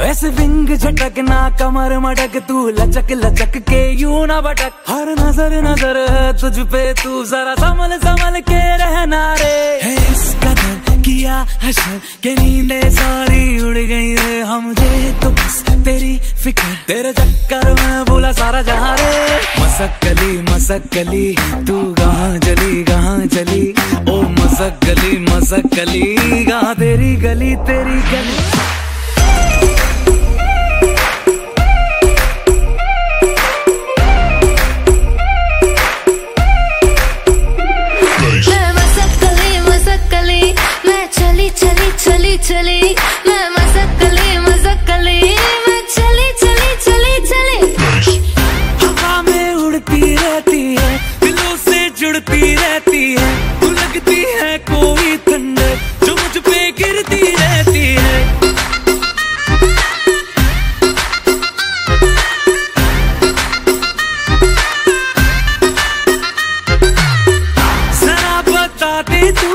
ऐसे विंग झटकना कमर मटक तू लचक लचक के यूं ना भटक। हर नजर नजर है तुझ पे तू जरा संभल संभल के रहना रे। है इस कदर किया हशर के नींदे सारी उड़ गई रे। हम मुझे तो बस तेरी फिक्र तेरे चक्कर में भूला सारा जहां रे। मसक्कली तू कहाँ चली ओ मसक्कली कहाँ तेरी गली चली मैं मसक्कली मैं चली हवा में उड़ती रहती है दिलों से जुड़ती रहती है। तू लगती है कोई ठंडे जो मुझ पे गिरती रहती है। जरा बता दे तू